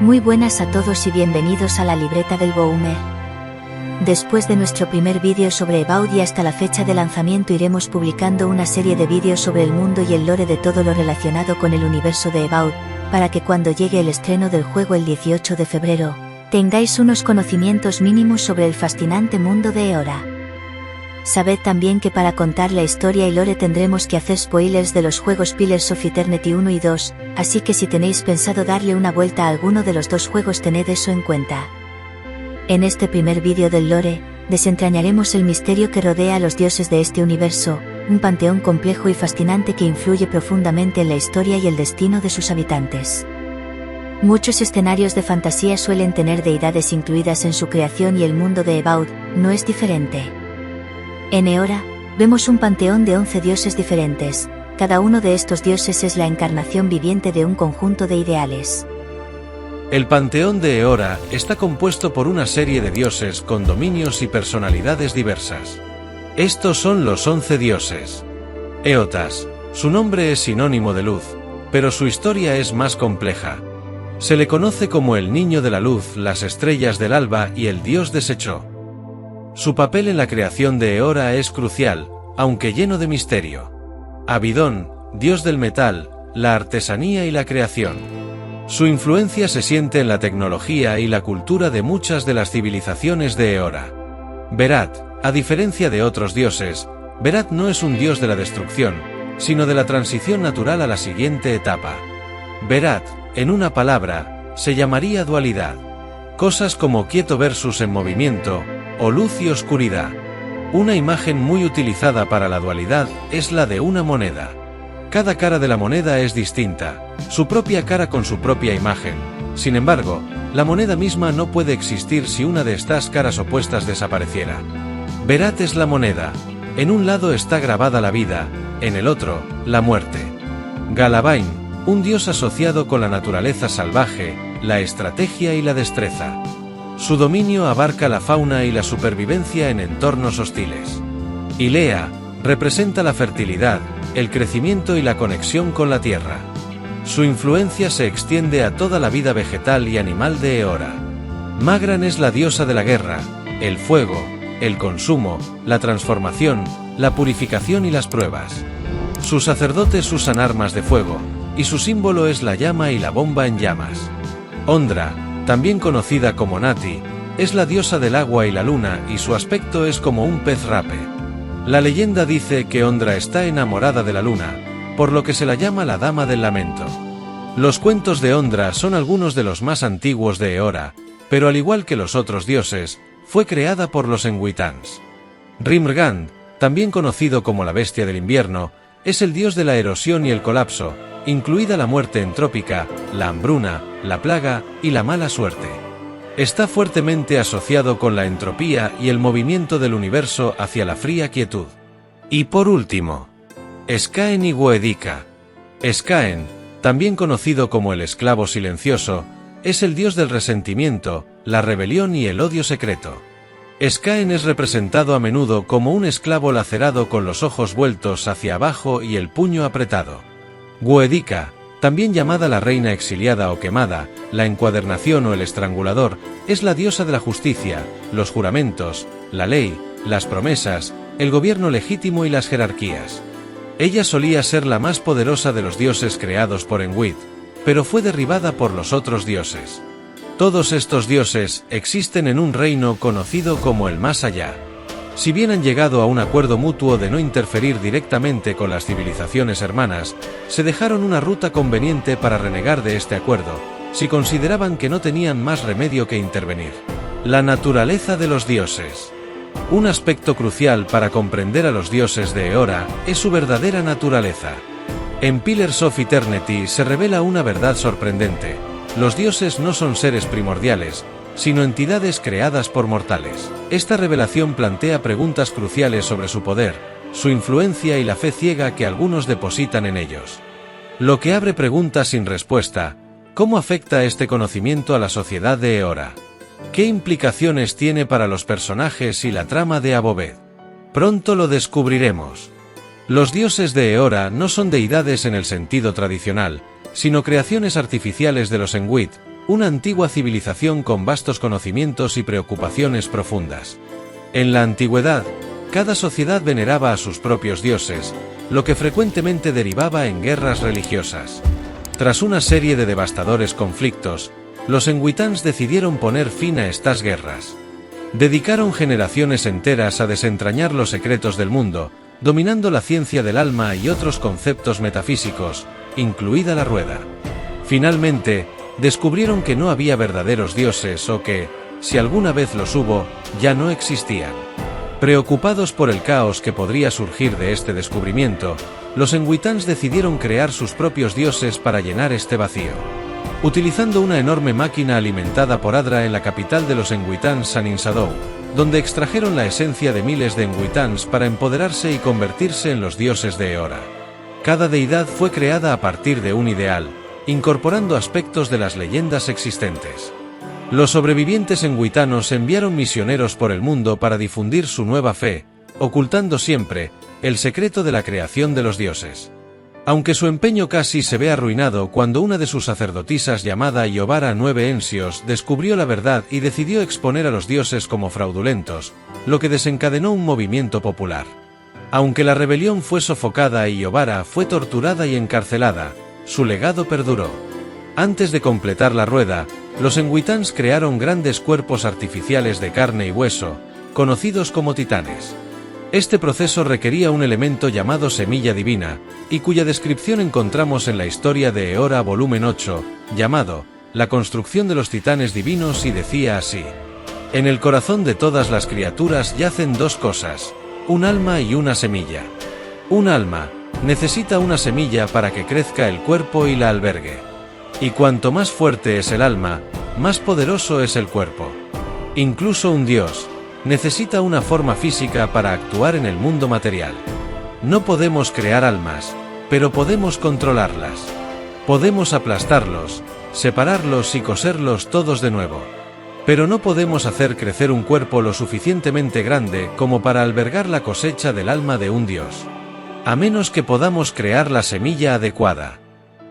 Muy buenas a todos y bienvenidos a la libreta del Boomer. Después de nuestro primer vídeo sobre About y hasta la fecha de lanzamiento iremos publicando una serie de vídeos sobre el mundo y el lore de todo lo relacionado con el universo de About, para que cuando llegue el estreno del juego el 18 de febrero, tengáis unos conocimientos mínimos sobre el fascinante mundo de Eora. Sabed también que para contar la historia y lore tendremos que hacer spoilers de los juegos Pillars of Eternity 1 y 2, así que si tenéis pensado darle una vuelta a alguno de los dos juegos tened eso en cuenta. En este primer vídeo del lore, desentrañaremos el misterio que rodea a los dioses de este universo, un panteón complejo y fascinante que influye profundamente en la historia y el destino de sus habitantes. Muchos escenarios de fantasía suelen tener deidades incluidas en su creación y el mundo de About no es diferente. En Eora, vemos un panteón de 11 dioses diferentes, cada uno de estos dioses es la encarnación viviente de un conjunto de ideales. El panteón de Eora está compuesto por una serie de dioses con dominios y personalidades diversas. Estos son los 11 dioses. Eotas, su nombre es sinónimo de luz, pero su historia es más compleja. Se le conoce como el niño de la luz, las estrellas del alba y el dios desechó. Su papel en la creación de Eora es crucial, aunque lleno de misterio. Abidón, dios del metal, la artesanía y la creación. Su influencia se siente en la tecnología y la cultura de muchas de las civilizaciones de Eora. Berat, a diferencia de otros dioses, Berat no es un dios de la destrucción, sino de la transición natural a la siguiente etapa. Berat, en una palabra, se llamaría dualidad. Cosas como quieto versus en movimiento, o luz y oscuridad. Una imagen muy utilizada para la dualidad es la de una moneda. Cada cara de la moneda es distinta, su propia cara con su propia imagen. Sin embargo, la moneda misma no puede existir si una de estas caras opuestas desapareciera. Berat es la moneda. En un lado está grabada la vida, en el otro, la muerte. Galabain, un dios asociado con la naturaleza salvaje, la estrategia y la destreza. Su dominio abarca la fauna y la supervivencia en entornos hostiles. Ilea, representa la fertilidad, el crecimiento y la conexión con la tierra. Su influencia se extiende a toda la vida vegetal y animal de Eora. Magran es la diosa de la guerra, el fuego, el consumo, la transformación, la purificación y las pruebas. Sus sacerdotes usan armas de fuego, y su símbolo es la llama y la bomba en llamas. Ondra, también conocida como Nati, es la diosa del agua y la luna y su aspecto es como un pez rape. La leyenda dice que Ondra está enamorada de la luna, por lo que se la llama la Dama del Lamento. Los cuentos de Ondra son algunos de los más antiguos de Eora, pero al igual que los otros dioses, fue creada por los Enguitans. Rimrgand, también conocido como la bestia del invierno, es el dios de la erosión y el colapso, incluida la muerte entrópica, la hambruna, la plaga y la mala suerte. Está fuertemente asociado con la entropía y el movimiento del universo hacia la fría quietud. Y por último, Skaen y Goedika. Skaen, también conocido como el esclavo silencioso, es el dios del resentimiento, la rebelión y el odio secreto. Skaen es representado a menudo como un esclavo lacerado con los ojos vueltos hacia abajo y el puño apretado. Goedika, también llamada la reina exiliada o quemada, la encuadernación o el estrangulador, es la diosa de la justicia, los juramentos, la ley, las promesas, el gobierno legítimo y las jerarquías. Ella solía ser la más poderosa de los dioses creados por Enwit, pero fue derribada por los otros dioses. Todos estos dioses existen en un reino conocido como el Más Allá. Si bien han llegado a un acuerdo mutuo de no interferir directamente con las civilizaciones hermanas, se dejaron una ruta conveniente para renegar de este acuerdo, si consideraban que no tenían más remedio que intervenir. La naturaleza de los dioses. Un aspecto crucial para comprender a los dioses de Eora es su verdadera naturaleza. En Pillars of Eternity se revela una verdad sorprendente: los dioses no son seres primordiales, sino entidades creadas por mortales. Esta revelación plantea preguntas cruciales sobre su poder, su influencia y la fe ciega que algunos depositan en ellos. Lo que abre preguntas sin respuesta: ¿cómo afecta este conocimiento a la sociedad de Eora? ¿Qué implicaciones tiene para los personajes y la trama de Abobed? Pronto lo descubriremos. Los dioses de Eora no son deidades en el sentido tradicional, sino creaciones artificiales de los Enwit, una antigua civilización con vastos conocimientos y preocupaciones profundas. En la antigüedad, cada sociedad veneraba a sus propios dioses, lo que frecuentemente derivaba en guerras religiosas. Tras una serie de devastadores conflictos, los Engwitans decidieron poner fin a estas guerras. Dedicaron generaciones enteras a desentrañar los secretos del mundo, dominando la ciencia del alma y otros conceptos metafísicos, incluida la rueda. Finalmente, descubrieron que no había verdaderos dioses o que, si alguna vez los hubo, ya no existían. Preocupados por el caos que podría surgir de este descubrimiento, los Engwitans decidieron crear sus propios dioses para llenar este vacío. Utilizando una enorme máquina alimentada por Adra en la capital de los Engwitans, Sanin Sadou, donde extrajeron la esencia de miles de Engwitans para empoderarse y convertirse en los dioses de Eora. Cada deidad fue creada a partir de un ideal, incorporando aspectos de las leyendas existentes. Los sobrevivientes engwitanos enviaron misioneros por el mundo para difundir su nueva fe, ocultando siempre el secreto de la creación de los dioses. Aunque su empeño casi se ve arruinado cuando una de sus sacerdotisas llamada Iobara 9 Ensios descubrió la verdad y decidió exponer a los dioses como fraudulentos, lo que desencadenó un movimiento popular. Aunque la rebelión fue sofocada y Iobara fue torturada y encarcelada, su legado perduró. Antes de completar la rueda, los Engwitans crearon grandes cuerpos artificiales de carne y hueso, conocidos como titanes. Este proceso requería un elemento llamado semilla divina, y cuya descripción encontramos en la historia de Eora volumen 8, llamado La construcción de los titanes divinos, y decía así: en el corazón de todas las criaturas yacen dos cosas, un alma y una semilla. Un alma necesita una semilla para que crezca el cuerpo y la albergue. Y cuanto más fuerte es el alma, más poderoso es el cuerpo. Incluso un dios necesita una forma física para actuar en el mundo material. No podemos crear almas, pero podemos controlarlas. Podemos aplastarlos, separarlos y coserlos todos de nuevo. Pero no podemos hacer crecer un cuerpo lo suficientemente grande como para albergar la cosecha del alma de un dios. A menos que podamos crear la semilla adecuada.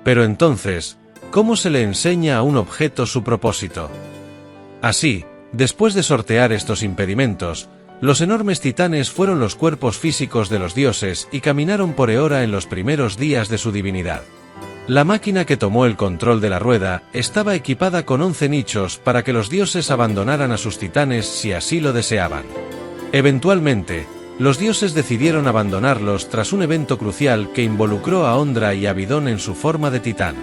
Pero entonces, ¿cómo se le enseña a un objeto su propósito? Así, después de sortear estos impedimentos, los enormes titanes fueron los cuerpos físicos de los dioses y caminaron por Eora en los primeros días de su divinidad. La máquina que tomó el control de la rueda estaba equipada con 11 nichos para que los dioses abandonaran a sus titanes si así lo deseaban. Eventualmente, los dioses decidieron abandonarlos tras un evento crucial que involucró a Ondra y Abidón en su forma de titán.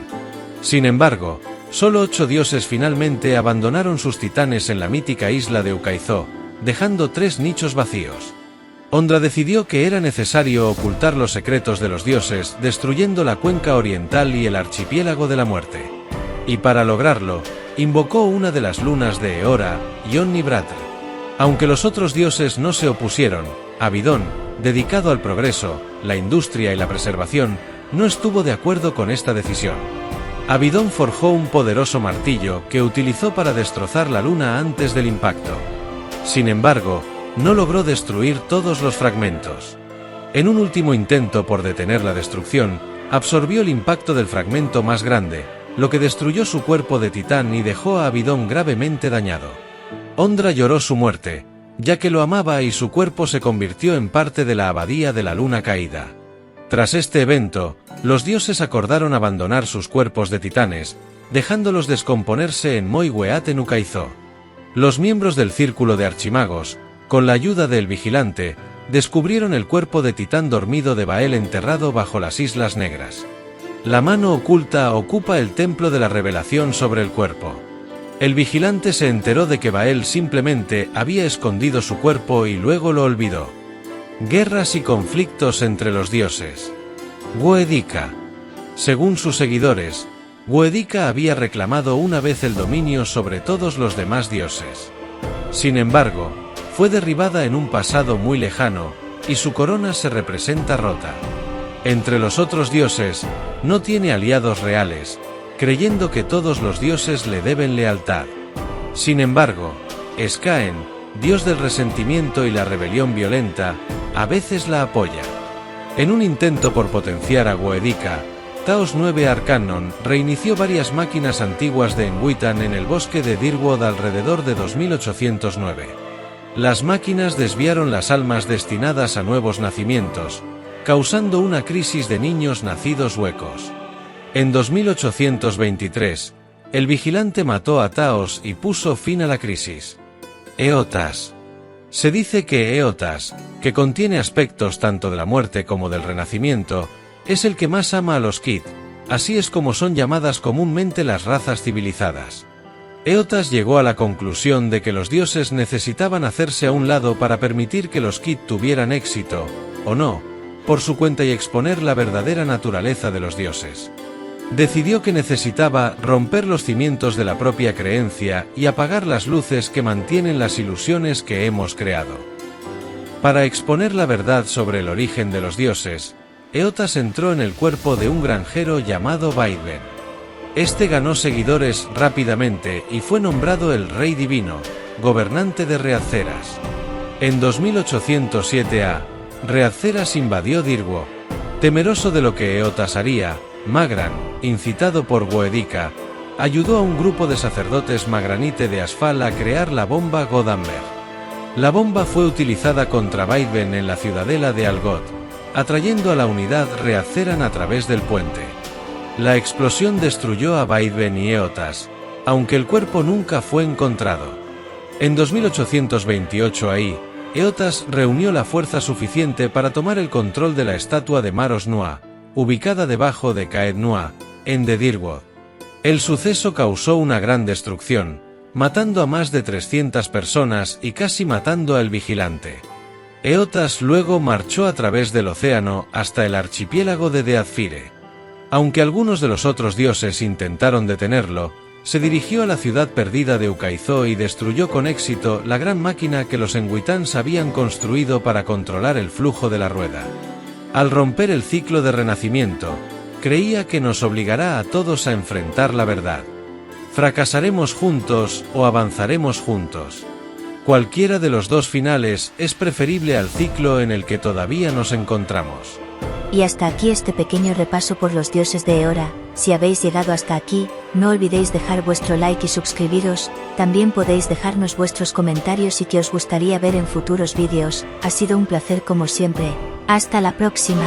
Sin embargo, solo 8 dioses finalmente abandonaron sus titanes en la mítica isla de Ukaizó, dejando 3 nichos vacíos. Ondra decidió que era necesario ocultar los secretos de los dioses, destruyendo la cuenca oriental y el archipiélago de la muerte. Y para lograrlo, invocó una de las lunas de Eora, Yonni-Bratr. Aunque los otros dioses no se opusieron, Abidón, dedicado al progreso, la industria y la preservación, no estuvo de acuerdo con esta decisión. Abidón forjó un poderoso martillo que utilizó para destrozar la luna antes del impacto. Sin embargo, no logró destruir todos los fragmentos. En un último intento por detener la destrucción, absorbió el impacto del fragmento más grande, lo que destruyó su cuerpo de titán y dejó a Abidón gravemente dañado. Ondra lloró su muerte, ya que lo amaba y su cuerpo se convirtió en parte de la abadía de la luna caída. Tras este evento, los dioses acordaron abandonar sus cuerpos de titanes, dejándolos descomponerse en Moiweat en Ukaizó. Los miembros del Círculo de Archimagos, con la ayuda del Vigilante, descubrieron el cuerpo de titán dormido de Bael enterrado bajo las Islas Negras. La mano oculta ocupa el templo de la revelación sobre el cuerpo. El Vigilante se enteró de que Bael simplemente había escondido su cuerpo y luego lo olvidó. Guerras y conflictos entre los dioses. Woedika. Según sus seguidores, Woedika había reclamado una vez el dominio sobre todos los demás dioses. Sin embargo, fue derribada en un pasado muy lejano, y su corona se representa rota. Entre los otros dioses, no tiene aliados reales, creyendo que todos los dioses le deben lealtad. Sin embargo, Skaen, dios del resentimiento y la rebelión violenta, a veces la apoya. En un intento por potenciar a Woedika, Taos 9 Arcannon reinició varias máquinas antiguas de Enwitan en el bosque de Dirwood alrededor de 2809. Las máquinas desviaron las almas destinadas a nuevos nacimientos, causando una crisis de niños nacidos huecos. En 2823, el vigilante mató a Taos y puso fin a la crisis. Eotas. Se dice que Eotas, que contiene aspectos tanto de la muerte como del renacimiento, es el que más ama a los Kith, así es como son llamadas comúnmente las razas civilizadas. Eotas llegó a la conclusión de que los dioses necesitaban hacerse a un lado para permitir que los Kith tuvieran éxito, o no, por su cuenta y exponer la verdadera naturaleza de los dioses. Decidió que necesitaba romper los cimientos de la propia creencia y apagar las luces que mantienen las ilusiones que hemos creado. Para exponer la verdad sobre el origen de los dioses, Eotas entró en el cuerpo de un granjero llamado Vaidwen. Este ganó seguidores rápidamente y fue nombrado el Rey Divino, gobernante de Readceras. En 2807 a. Readceras invadió Dirwood. Temeroso de lo que Eotas haría, Magran, incitado por Boedicca, ayudó a un grupo de sacerdotes magranite de Asfal a crear la bomba Godammer. La bomba fue utilizada contra Vaidwen en la ciudadela de Algot, atrayendo a la unidad Readceran a través del puente. La explosión destruyó a Vaidwen y Eotas, aunque el cuerpo nunca fue encontrado. En 2828 ahí, Eotas reunió la fuerza suficiente para tomar el control de la estatua de Maros Nua, ubicada debajo de Caed Nua, en de Dirwood. El suceso causó una gran destrucción, matando a más de 300 personas y casi matando al vigilante. Eotas luego marchó a través del océano hasta el archipiélago de Deadfire. Aunque algunos de los otros dioses intentaron detenerlo, se dirigió a la ciudad perdida de Ukaizo y destruyó con éxito la gran máquina que los Enwitans habían construido para controlar el flujo de la rueda. Al romper el ciclo de renacimiento, creía que nos obligará a todos a enfrentar la verdad. Fracasaremos juntos o avanzaremos juntos. Cualquiera de los dos finales es preferible al ciclo en el que todavía nos encontramos. Y hasta aquí este pequeño repaso por los dioses de Eora. Si habéis llegado hasta aquí, no olvidéis dejar vuestro like y suscribiros. También podéis dejarnos vuestros comentarios y qué os gustaría ver en futuros vídeos. Ha sido un placer como siempre. Hasta la próxima.